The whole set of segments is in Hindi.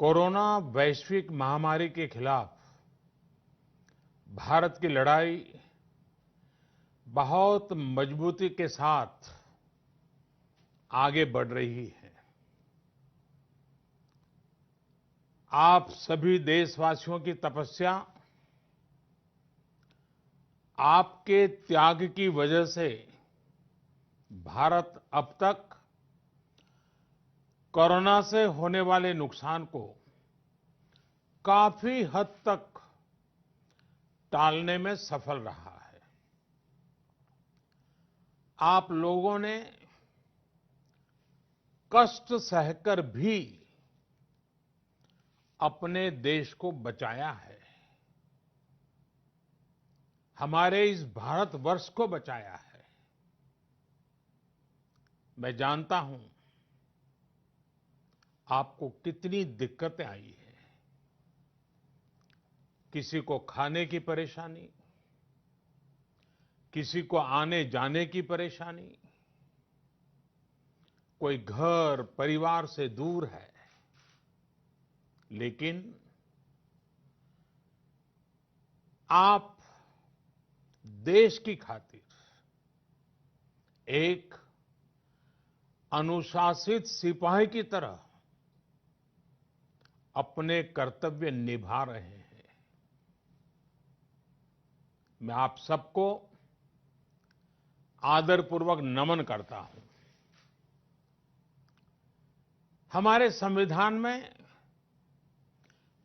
कोरोना वैश्विक महामारी के खिलाफ भारत की लड़ाई बहुत मजबूती के साथ आगे बढ़ रही है। आप सभी देशवासियों की तपस्या, आपके त्याग की वजह से भारत अब तक कोरोना से होने वाले नुकसान को काफी हद तक टालने में सफल रहा है। आप लोगों ने कष्ट सहकर भी अपने देश को बचाया है, हमारे इस भारतवर्ष को बचाया है। मैं जानता हूं आपको कितनी दिक्कतें आई हैं। किसी को खाने की परेशानी, किसी को आने जाने की परेशानी, कोई घर परिवार से दूर है, लेकिन आप देश की खातिर एक अनुशासित सिपाही की तरह अपने कर्तव्य निभा रहे हैं। मैं आप सबको आदरपूर्वक नमन करता हूं। हमारे संविधान में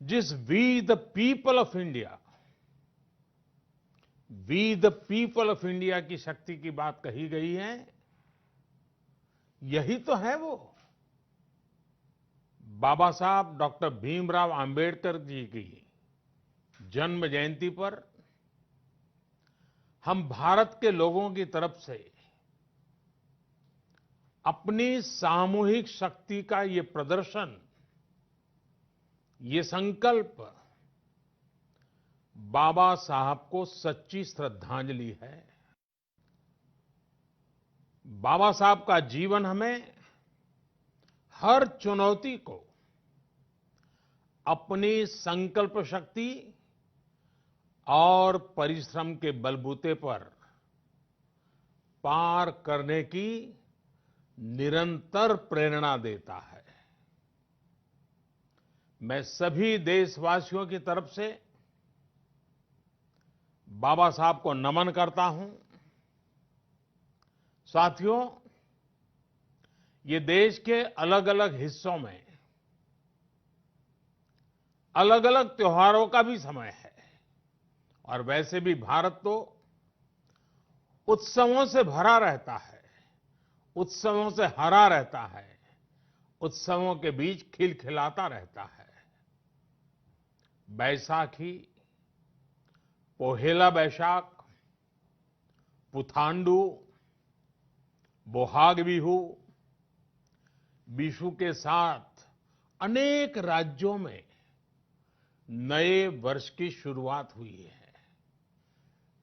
जिस we the people of India, we the people of India की शक्ति की बात कही गई है, यही तो है वो। बाबा साहब डॉक्टर भीमराव अंबेडकर जी की जन्म जयंती पर हम भारत के लोगों की तरफ से अपनी सामूहिक शक्ति का ये प्रदर्शन, ये संकल्प बाबा साहब को सच्ची श्रद्धांजलि है। बाबा साहब का जीवन हमें हर चुनौती को अपनी संकल्प शक्ति और परिश्रम के बलबूते पर पार करने की निरंतर प्रेरणा देता है। मैं सभी देशवासियों की तरफ से बाबा साहब को नमन करता हूं। साथियों, ये देश के अलग-अलग हिस्सों में अलग-अलग त्योहारों का भी समय है, और वैसे भी भारत तो उत्सवों से भरा रहता है, उत्सवों से हरा रहता है, उत्सवों के बीच खिलखिलाता रहता है। बैसाखी, पोहेला बैशाख, पुथांडू, बोहाग बिहू, विशु के साथ अनेक राज्यों में नए वर्ष की शुरुआत हुई है।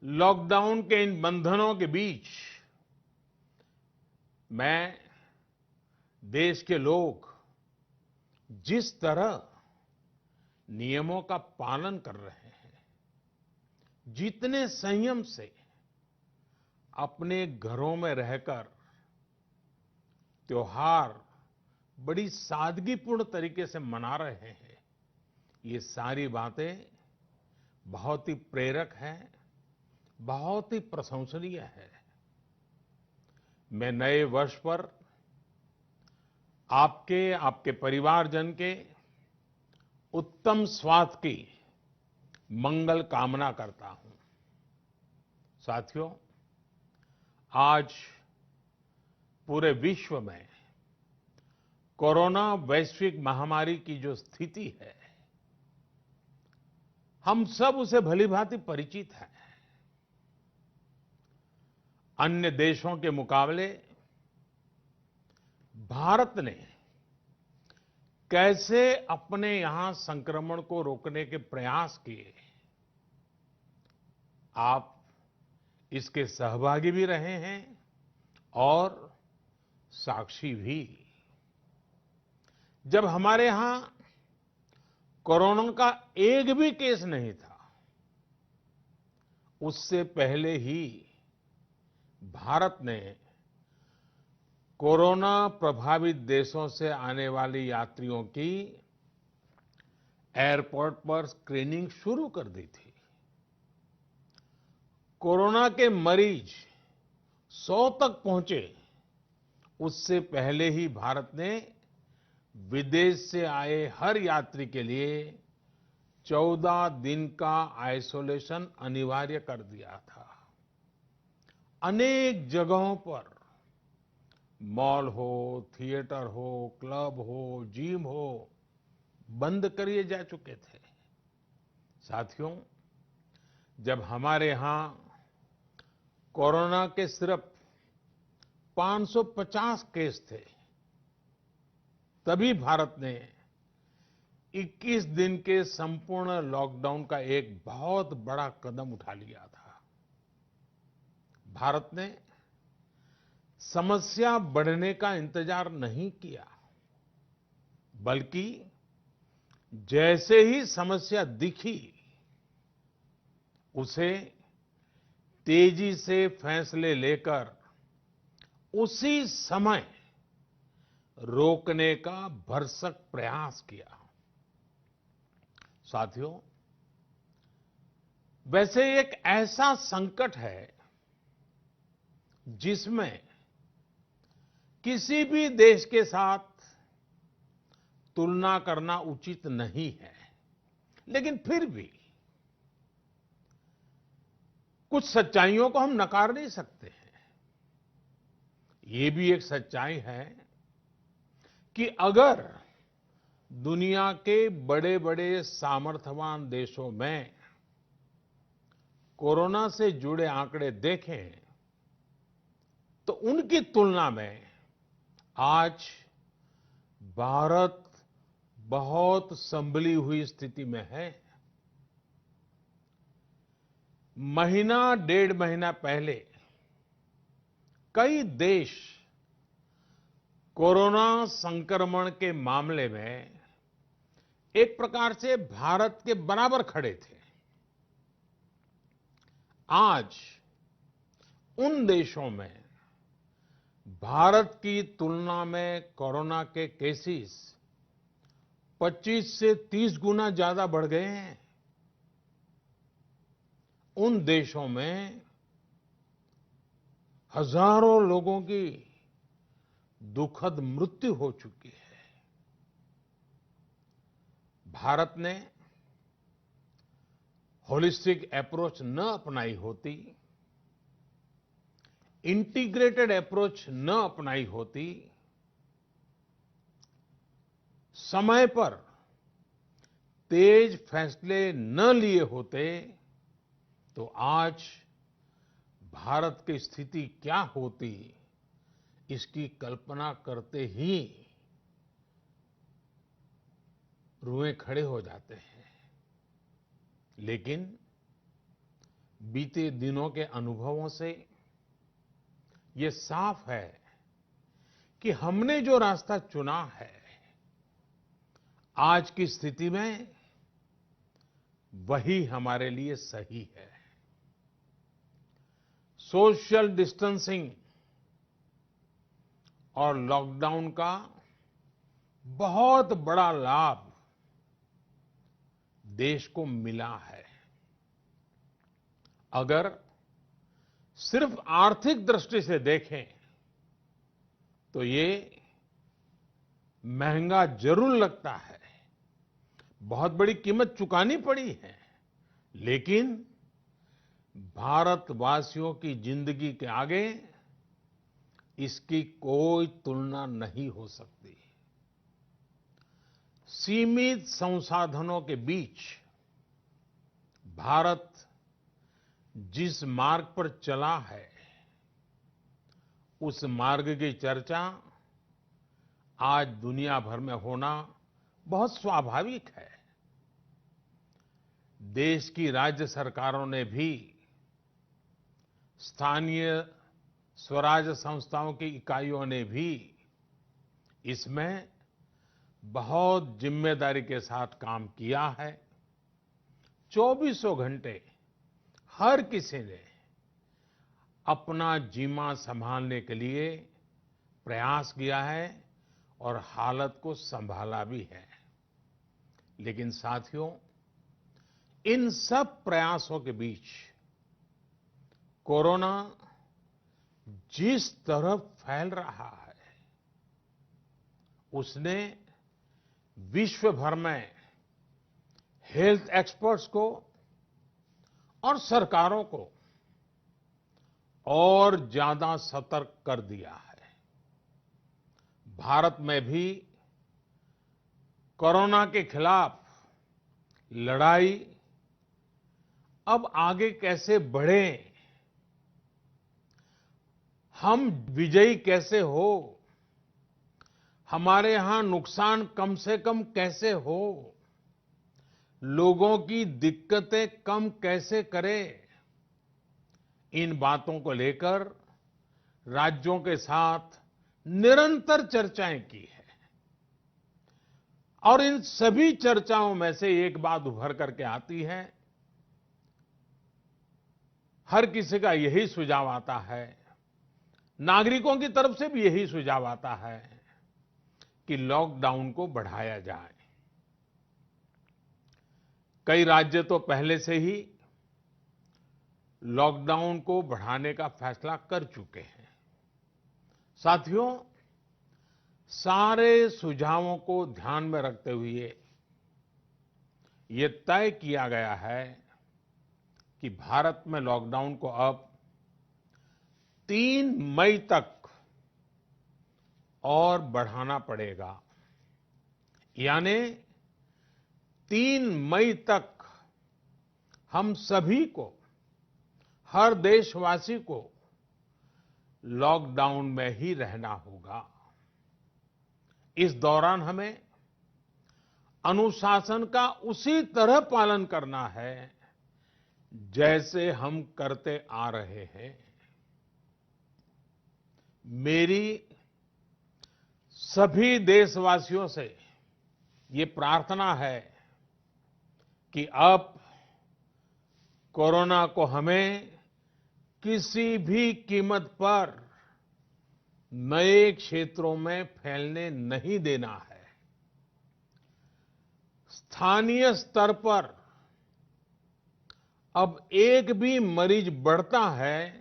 लॉकडाउन के इन बंधनों के बीच मैं देश के लोग जिस तरह नियमों का पालन कर रहे हैं, जितने संयम से अपने घरों में रहकर त्योहार बड़ी सादगीपूर्ण तरीके से मना रहे हैं, ये सारी बातें बहुत ही प्रेरक हैं, बहुत ही प्रशंसनीय है। मैं नए वर्ष पर आपके परिवारजन के उत्तम स्वास्थ्य की मंगल कामना करता हूं। साथियों, आज पूरे विश्व में कोरोना वैश्विक महामारी की जो स्थिति है, हम सब उसे भलीभांति परिचित हैं। अन्य देशों के मुकाबले भारत ने कैसे अपने यहां संक्रमण को रोकने के प्रयास किए, आप इसके सहभागी भी रहे हैं और साक्षी भी। जब हमारे यहां कोरोना का एक भी केस नहीं था। उससे पहले ही भारत ने कोरोना प्रभावित देशों से आने वाले यात्रियों की एयरपोर्ट पर स्क्रीनिंग शुरू कर दी थी। कोरोना के मरीज 100 तक पहुंचे, उससे पहले ही भारत ने विदेश से आए हर यात्री के लिए 14 दिन का आइसोलेशन अनिवार्य कर दिया था। अनेक जगहों पर मॉल हो, थिएटर हो, क्लब हो, जिम हो, बंद करिए जा चुके थे। साथियों, जब हमारे यहां कोरोना के सिर्फ 550 केस थे, तभी भारत ने 21 दिन के संपूर्ण लॉकडाउन का एक बहुत बड़ा कदम उठा लिया था। भारत ने समस्या बढ़ने का इंतजार नहीं किया, बल्कि जैसे ही समस्या दिखी, उसे तेजी से फैसले लेकर उसी समय रोकने का भरसक प्रयास किया। साथियों, वैसे एक ऐसा संकट है जिसमें किसी भी देश के साथ तुलना करना उचित नहीं है, लेकिन फिर भी कुछ सच्चाइयों को हम नकार नहीं सकते हैं। ये भी एक सच्चाई है कि अगर दुनिया के बड़े-बड़े सामर्थ्यवान देशों में कोरोना से जुड़े आंकड़े देखें, तो उनकी तुलना में आज भारत बहुत संभली हुई स्थिति में है। महीना, डेढ़ महीना पहले कई देश कोरोना संक्रमण के मामले में एक प्रकार से भारत के बराबर खड़े थे। आज उन देशों में भारत की तुलना में कोरोना के केसेस 25 से 30 गुना ज्यादा बढ़ गए हैं। उन देशों में हजारों लोगों की दुखद मृत्यु हो चुकी है। भारत ने होलिस्टिक अप्रोच न अपनाई होती, इंटीग्रेटेड अप्रोच न अपनाई होती, समय पर तेज फैसले न लिए होते, तो आज भारत की स्थिति क्या होती, इसकी कल्पना करते ही रुएं खड़े हो जाते हैं। लेकिन बीते दिनों के अनुभवों से ये साफ है कि हमने जो रास्ता चुना है, आज की स्थिति में वही हमारे लिए सही है। सोशल डिस्टेंसिंग और लॉकडाउन का बहुत बड़ा लाभ देश को मिला है। अगर सिर्फ आर्थिक दृष्टि से देखें तो ये महंगा जरूर लगता है, बहुत बड़ी कीमत चुकानी पड़ी है, लेकिन भारतवासियों की जिंदगी के आगे इसकी कोई तुलना नहीं हो सकती। सीमित संसाधनों के बीच भारत जिस मार्ग पर चला है, उस मार्ग की चर्चा आज दुनिया भर में होना बहुत स्वाभाविक है। देश की राज्य सरकारों ने भी, स्थानीय स्वराज संस्थाओं की इकाइयों ने भी इसमें बहुत जिम्मेदारी के साथ काम किया है। चौबीसों घंटे हर किसी ने अपना जीमा संभालने के लिए प्रयास किया है और हालत को संभाला भी है। लेकिन साथियों, इन सब प्रयासों के बीच कोरोना जिस तरह फैल रहा है, उसने विश्व भर में हेल्थ एक्सपर्ट्स को और सरकारों को और ज्यादा सतर्क कर दिया है। भारत में भी कोरोना के खिलाफ लड़ाई अब आगे कैसे बढ़े, हम विजयी कैसे हो, हमारे यहां नुकसान कम से कम कैसे हो, लोगों की दिक्कतें कम कैसे करें, इन बातों को लेकर राज्यों के साथ निरंतर चर्चाएं की है। और इन सभी चर्चाओं में से एक बात उभर करके आती है, हर किसी का यही सुझाव आता है, नागरिकों की तरफ से भी यही सुझाव आता है कि लॉकडाउन को बढ़ाया जाए। कई राज्य तो पहले से ही लॉकडाउन को बढ़ाने का फैसला कर चुके हैं। साथियों, सारे सुझावों को ध्यान में रखते हुए ये तय किया गया है कि भारत में लॉकडाउन को अब 3 मई तक और बढ़ाना पड़ेगा। यानी 3 मई तक हम सभी को, हर देशवासी को लॉकडाउन में ही रहना होगा। इस दौरान हमें अनुशासन का उसी तरह पालन करना है जैसे हम करते आ रहे हैं। मेरी सभी देशवासियों से ये प्रार्थना है कि अब कोरोना को हमें किसी भी कीमत पर नए क्षेत्रों में फैलने नहीं देना है। स्थानीय स्तर पर अब एक भी मरीज बढ़ता है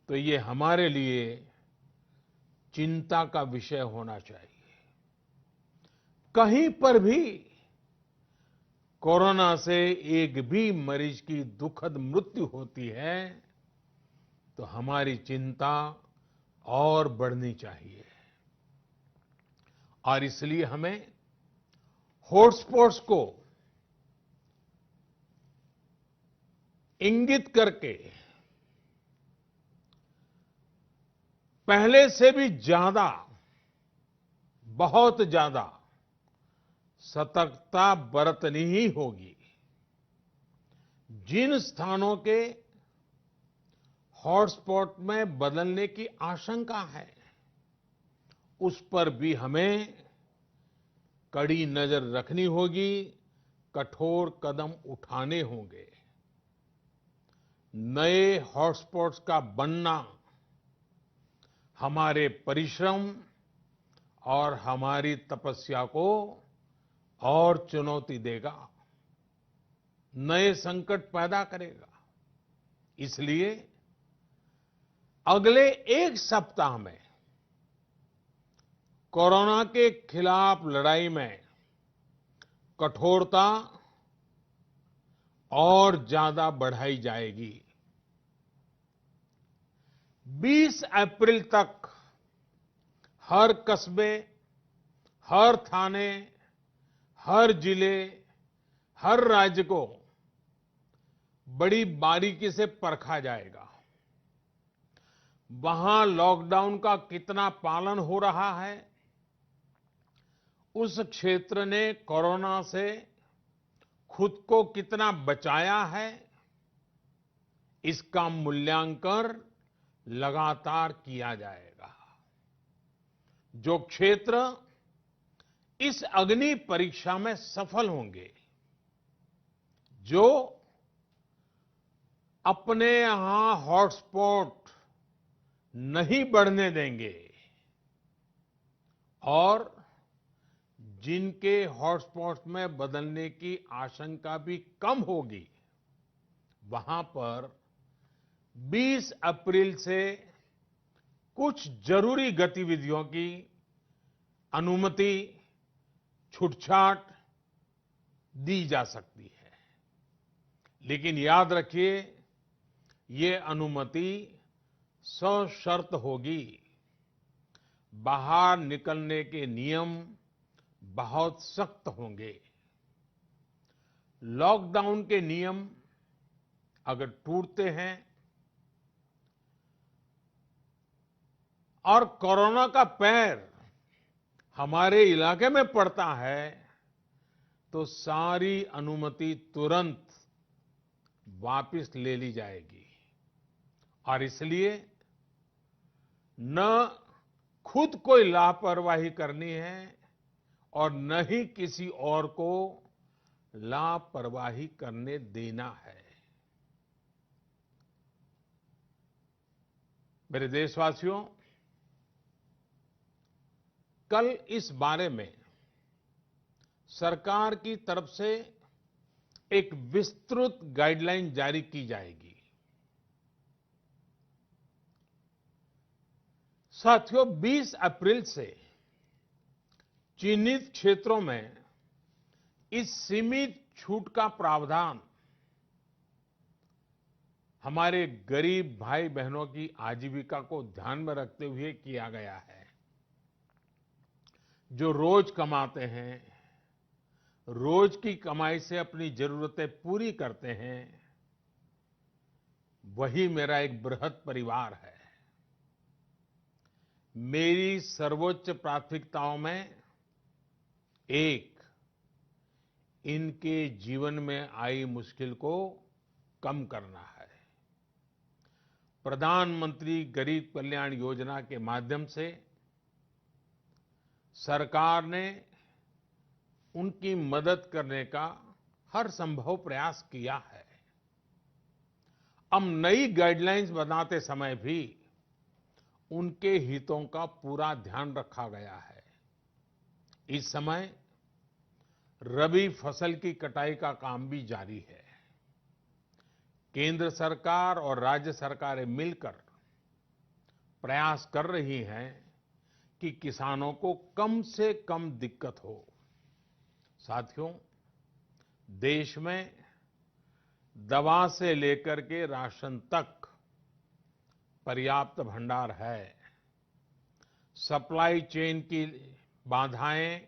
तो ये हमारे लिए चिंता का विषय होना चाहिए। कहीं पर भी कोरोना से एक भी मरीज की दुखद मृत्यु होती है तो हमारी चिंता और बढ़नी चाहिए। और इसलिए हमें हॉटस्पॉट्स को इंगित करके पहले से भी ज्यादा, बहुत ज्यादा सतर्कता बरतनी ही होगी। जिन स्थानों के हॉटस्पॉट में बदलने की आशंका है, उस पर भी हमें कड़ी नजर रखनी होगी, कठोर कदम उठाने होंगे। नए हॉटस्पॉट्स का बनना हमारे परिश्रम और हमारी तपस्या को और चुनौती देगा, नए संकट पैदा करेगा। इसलिए अगले एक सप्ताह में कोरोना के खिलाफ लड़ाई में कठोरता और ज्यादा बढ़ाई जाएगी। 20 अप्रैल तक हर कस्बे, हर थाने, हर जिले, हर राज्य को बड़ी बारीकी से परखा जाएगा। वहां लॉकडाउन का कितना पालन हो रहा है, उस क्षेत्र ने कोरोना से खुद को कितना बचाया है, इसका मूल्यांकन लगातार किया जाएगा। जो क्षेत्र इस अग्नि परीक्षा में सफल होंगे जो अपने यहां हॉटस्पॉट नहीं बढ़ने देंगे और जिनके हॉटस्पॉट में बदलने की आशंका भी कम होगी, वहां पर 20 अप्रैल से कुछ जरूरी गतिविधियों की अनुमति, छूटछाट दी जा सकती है। लेकिन याद रखिए, ये अनुमति सशर्त होगी। बाहर निकलने के नियम बहुत सख्त होंगे। लॉकडाउन के नियम अगर टूटते हैं और कोरोना का पैर हमारे इलाके में पड़ता है, तो सारी अनुमति तुरंत वापस ले ली जाएगी। और इसलिए न खुद कोई लापरवाही करनी है और न ही किसी और को लापरवाही करने देना है। मेरे देशवासियों, कल इस बारे में सरकार की तरफ से एक विस्तृत गाइडलाइन जारी की जाएगी। साथियों, 20 अप्रैल से चिन्हित क्षेत्रों में इस सीमित छूट का प्रावधान हमारे गरीब भाई बहनों की आजीविका को ध्यान में रखते हुए किया गया है। जो रोज कमाते हैं, रोज की कमाई से अपनी जरूरतें पूरी करते हैं, वही मेरा एक बृहद परिवार है। मेरी सर्वोच्च प्राथमिकताओं में एक, इनके जीवन में आई मुश्किल को कम करना है। प्रधानमंत्री गरीब कल्याण योजना के माध्यम से सरकार ने उनकी मदद करने का हर संभव प्रयास किया है। अब नई गाइडलाइंस बनाते समय भी उनके हितों का पूरा ध्यान रखा गया है। इस समय रबी फसल की कटाई का काम भी जारी है। केंद्र सरकार और राज्य सरकारें मिलकर प्रयास कर रही हैं कि किसानों को कम से कम दिक्कत हो। साथियों, देश में दवा से लेकर के राशन तक पर्याप्त भंडार है। सप्लाई चेन की बाधाएं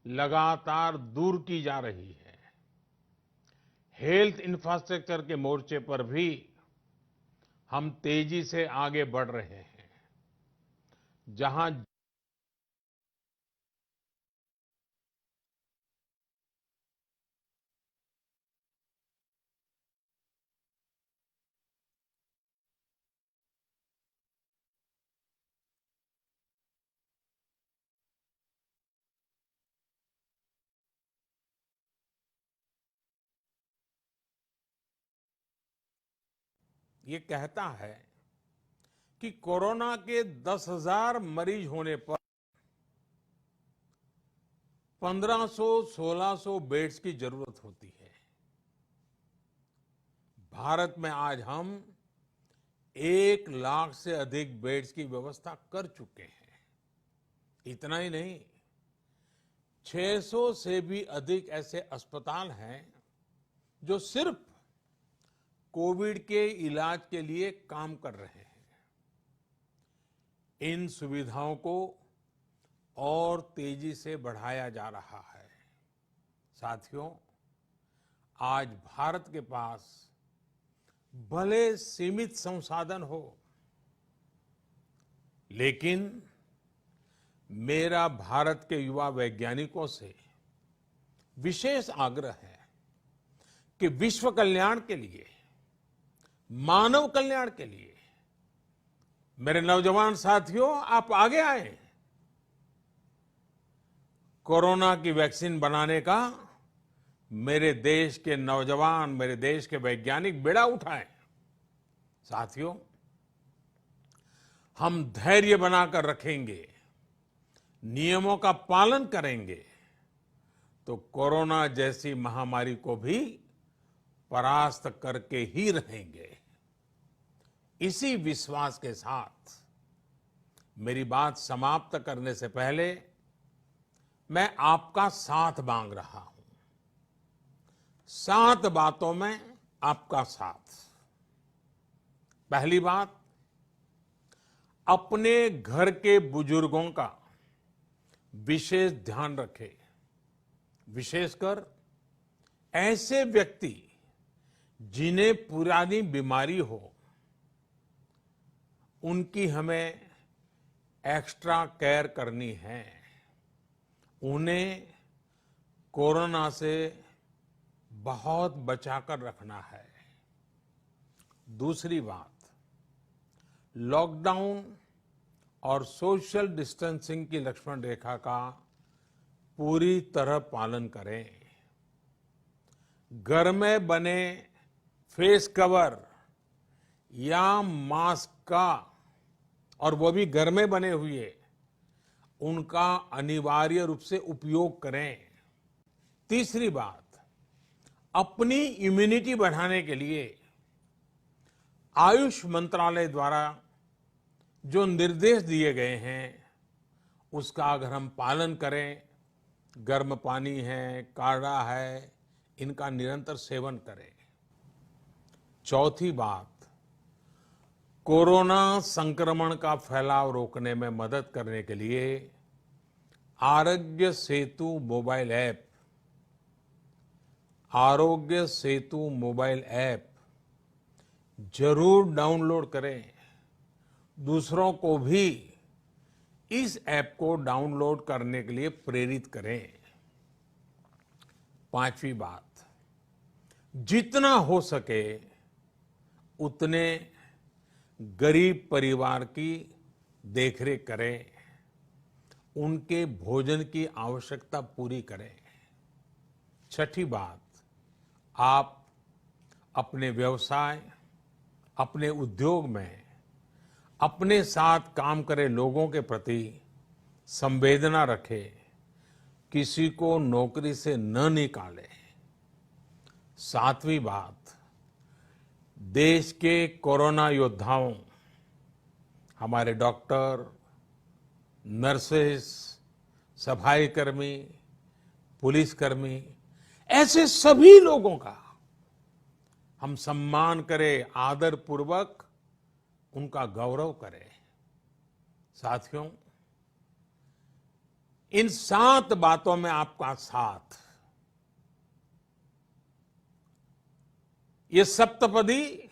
लगातार दूर की जा रही है। हेल्थ इंफ्रास्ट्रक्चर के मोर्चे पर भी हम तेजी से आगे बढ़ रहे हैं। जहां ये कहता है कि कोरोना के 10,000 मरीज होने पर 1500-1600 बेड्स की जरूरत होती है। भारत में आज हम 1 लाख से अधिक बेड्स की व्यवस्था कर चुके हैं। इतना ही नहीं, 600 से भी अधिक ऐसे अस्पताल हैं जो सिर्फ कोविड के इलाज के लिए काम कर रहे हैं। इन सुविधाओं को और तेजी से बढ़ाया जा रहा है। साथियों, आज भारत के पास भले सीमित संसाधन हो, लेकिन मेरा भारत के युवा वैज्ञानिकों से विशेष आग्रह है कि विश्व कल्याण के लिए, मानव कल्याण के लिए मेरे नौजवान साथियों, आप आगे आए। कोरोना की वैक्सीन बनाने का मेरे देश के नौजवान, मेरे देश के वैज्ञानिक बेड़ा उठाएं। साथियों, हम धैर्य बनाकर रखेंगे, नियमों का पालन करेंगे, तो कोरोना जैसी महामारी को भी परास्त करके ही रहेंगे। इसी विश्वास के साथ मेरी बात समाप्त करने से पहले मैं आपका साथ मांग रहा हूं। 7 बातों में आपका साथ। पहली बात, अपने घर के बुजुर्गों का विशेष ध्यान रखें। विशेषकर ऐसे व्यक्ति जिन्हें पुरानी बीमारी हो, उनकी हमें एक्स्ट्रा केयर करनी है। उन्हें कोरोना से बहुत बचाकर रखना है। दूसरी बात, लॉकडाउन और सोशल डिस्टेंसिंग की लक्ष्मण रेखा का पूरी तरह पालन करें। घर में बने फेस कवर या मास्क का, और वो भी घर में बने हुए, उनका अनिवार्य रूप से उपयोग करें। तीसरी बात, अपनी इम्यूनिटी बढ़ाने के लिए आयुष मंत्रालय द्वारा जो निर्देश दिए गए हैं, उसका अगर हम पालन करें, गर्म पानी है, काढ़ा है, इनका निरंतर सेवन करें। चौथी बात, कोरोना संक्रमण का फैलाव रोकने में मदद करने के लिए Aarogya Setu mobile app, Aarogya Setu mobile app जरूर डाउनलोड करें। दूसरों को भी इस ऐप को डाउनलोड करने के लिए प्रेरित करें। पांचवी बात, जितना हो सके उतने गरीब परिवार की देखरेख करें, उनके भोजन की आवश्यकता पूरी करें। छठी बात, आप अपने व्यवसाय, अपने उद्योग में अपने साथ काम करे लोगों के प्रति संवेदना रखें, किसी को नौकरी से न निकालें। सातवीं बात, देश के कोरोना योद्धाओं, हमारे डॉक्टर, नर्सेस, सफाई कर्मी, पुलिसकर्मी, ऐसे सभी लोगों का हम सम्मान करें, आदर पूर्वक उनका गौरव करें। साथियों, इन 7 बातों में आपका साथ, ये सप्तपदी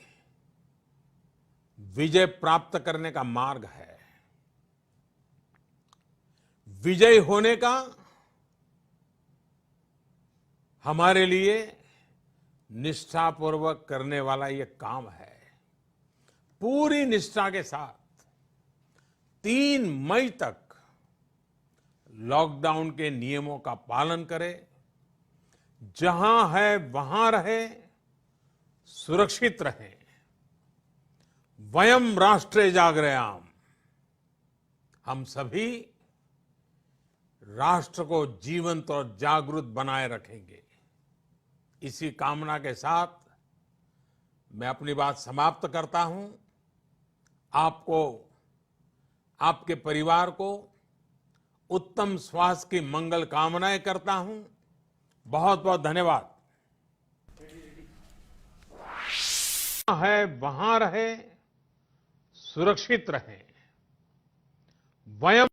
विजय प्राप्त करने का मार्ग है। विजय होने का हमारे लिए निष्ठापूर्वक करने वाला ये काम है। पूरी निष्ठा के साथ 3 मई तक लॉकडाउन के नियमों का पालन करें। जहां है वहां रहे, सुरक्षित रहें। वयम राष्ट्रे जागृयाम, हम सभी राष्ट्र को जीवंत और जागृत बनाए रखेंगे। इसी कामना के साथ मैं अपनी बात समाप्त करता हूं। आपको, आपके परिवार को उत्तम स्वास्थ्य की मंगल कामनाएं करता हूं। बहुत बहुत धन्यवाद। है वहां रहे, सुरक्षित रहें। वयम